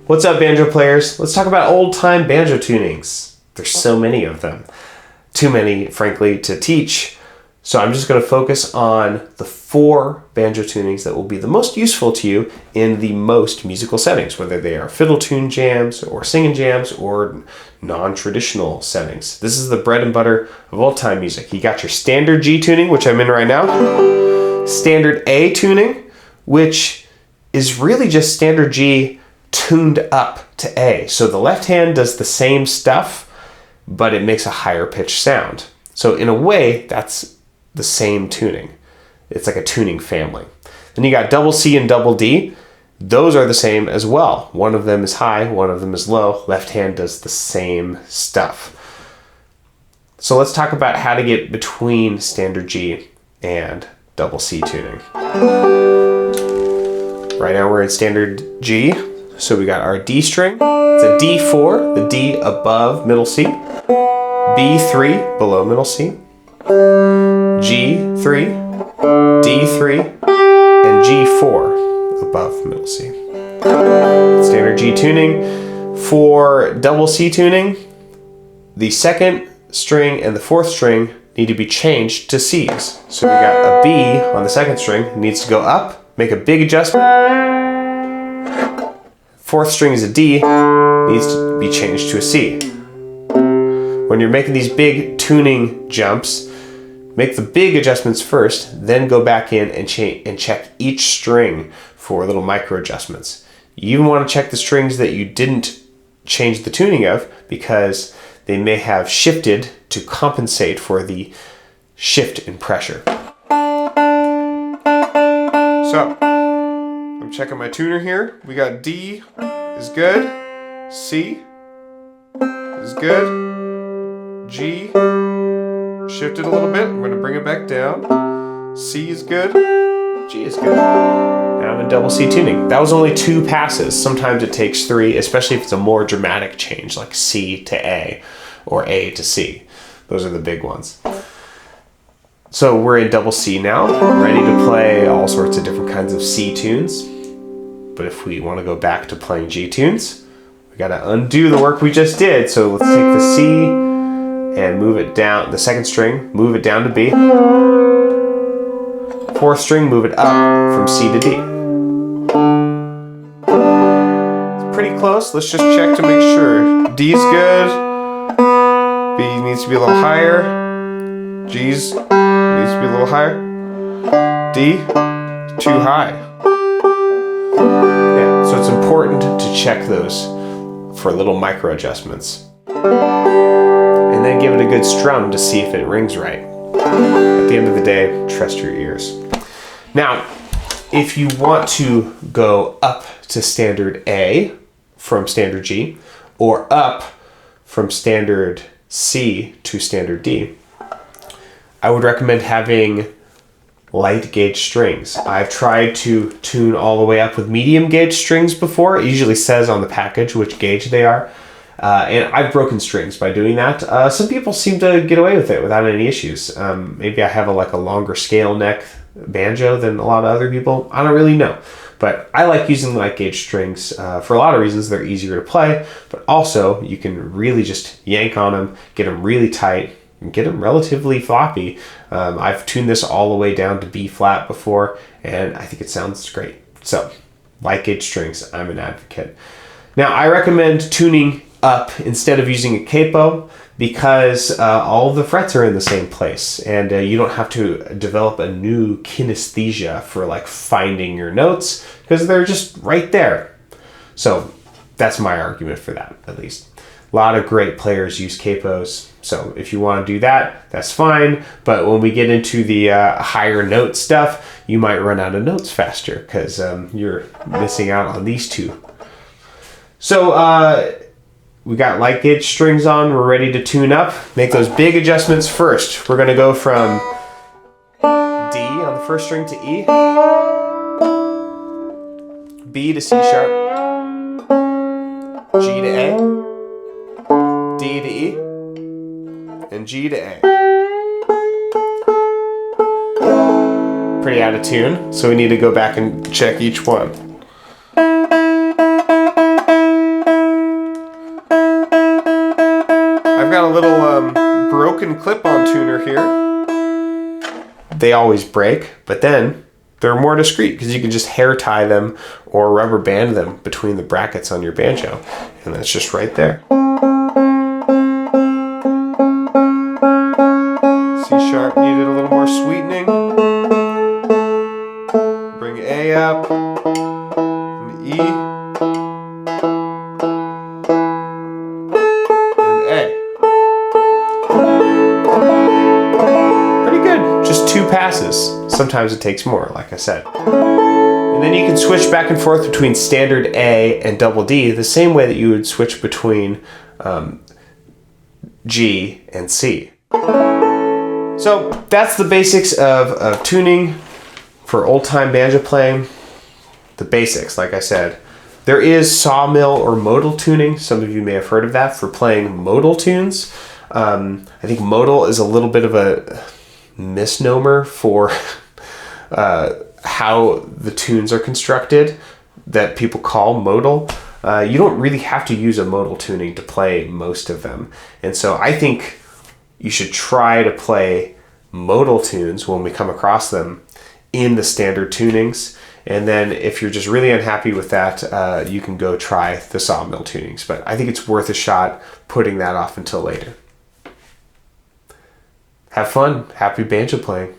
What's up, banjo players? Let's talk about old-time banjo tunings. There's so many of them. Too many, frankly, to teach. So I'm just going to focus on the 4 banjo tunings that will be the most useful to you in the most musical settings, whether they are fiddle tune jams or singing jams or non-traditional settings. This is the bread and butter of old-time music. You got your standard G tuning, which I'm in right now. Standard A tuning, which is really just standard G tuned up to A. So the left hand does the same stuff, but it makes a higher pitched sound. So in a way, that's the same tuning. It's like a tuning family. Then you got double C and double D. Those are the same as well. One of them is high, one of them is low. Left hand does the same stuff. So let's talk about how to get between standard G and double C tuning. Right now we're in standard G. So we got our D string. It's a D4, the D above middle C. B3 below middle C. G3, D3, and G4 above middle C. Standard G tuning. For double C tuning, the second string and the fourth string need to be changed to C's. So we got a B on the second string. It needs to go up, make a big adjustment. Fourth string is a D, needs to be changed to a C. When you're making these big tuning jumps, make the big adjustments first, then go back in and check each string for little micro adjustments. You even want to check the strings that you didn't change the tuning of because they may have shifted to compensate for the shift in pressure. So, I'm checking my tuner here. We got D is good, C is good, G shifted a little bit. I'm going to bring it back down. C is good, G is good. Now I'm in double C tuning. That was only 2 passes. Sometimes it takes 3, especially if it's a more dramatic change like C to A or A to C. Those are the big ones. So we're in double C now, ready to play all sorts of different kinds of C tunes. But if we want to go back to playing G tunes, we got to undo the work we just did. So let's take the C and move it down, the second string, move it down to B. Fourth string, move it up from C to D. It's pretty close. Let's just check to make sure. D's good. B needs to be a little higher. G's needs to be a little higher. D, too high. Yeah, so it's important to check those for little micro adjustments. And then give it a good strum to see if it rings right. At the end of the day, trust your ears. Now, if you want to go up to standard A from standard G, or up from standard C to standard D, I would recommend having light gauge strings. I've tried to tune all the way up with medium gauge strings before. It usually says on the package which gauge they are. And I've broken strings by doing that. Some people seem to get away with it without any issues. Maybe I have a longer scale neck banjo than a lot of other people. I don't really know. But I like using light gauge strings for a lot of reasons. They're easier to play, but also you can really just yank on them, get them really tight, and get them relatively floppy. I've tuned this all the way down to B flat before, and I think it sounds great. So, light gauge strings, I'm an advocate. Now, I recommend tuning up instead of using a capo because all of the frets are in the same place, and you don't have to develop a new kinesthesia for finding your notes because they're just right there. So that's my argument for that, at least. A lot of great players use capos, so if you want to do that, that's fine. But when we get into the higher note stuff, you might run out of notes faster because you're missing out on these two. So we got light gauge strings on. We're ready to tune up. Make those big adjustments first. We're going to go from D on the first string to E, B to C sharp, G to A, D to E, and G to A. Pretty out of tune, so we need to go back and check each one. broken clip-on tuner here. They always break, but then they're more discreet because you can just hair tie them or rubber band them between the brackets on your banjo. And that's just right there. C sharp needed a little more sweetening. Bring A up, and E, and A. Pretty good, just 2 passes. Sometimes it takes more, like I said. And then you can switch back and forth between standard A and double D the same way that you would switch between G and C. So that's the basics of tuning for old-time banjo playing. The basics, like I said. There is sawmill or modal tuning. Some of you may have heard of that for playing modal tunes. I think modal is a little bit of a misnomer for how the tunes are constructed that people call modal. You don't really have to use a modal tuning to play most of them. And so I think you should try to play modal tunes when we come across them in the standard tunings. And then if you're just really unhappy with that, you can go try the sawmill tunings. But I think it's worth a shot putting that off until later. Have fun. Happy banjo playing.